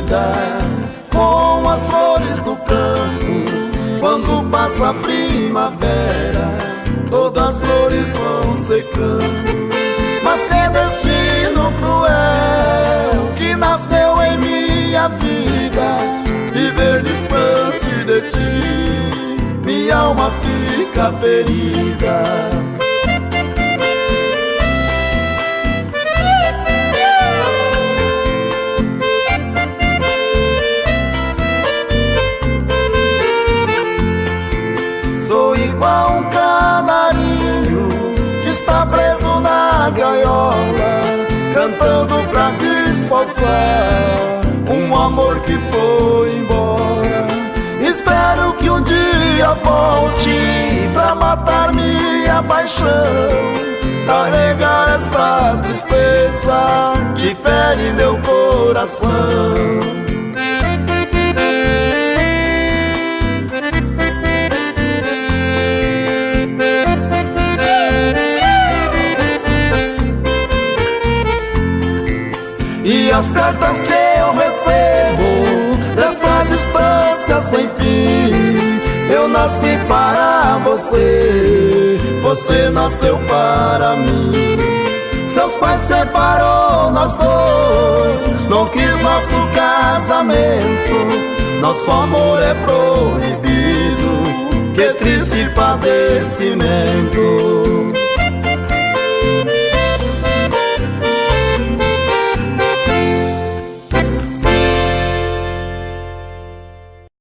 vida com as flores do campo. Quando passa a primavera, todas as flores vão secando. Mas que destino cruel que nasceu em minha vida, viver distante de ti, minha alma fica ferida. Sou igual um canarinho que está preso na gaiola, cantando pra disfarçar um amor que foi embora. Espero que um dia volte pra matar minha paixão, carregar esta tristeza que fere meu coração. E as cartas que eu recebo desta distância sem fim, eu nasci para você, você nasceu para mim. Seus pais separou nós dois, não quis nosso casamento, nosso amor é proibido, que triste padecimento.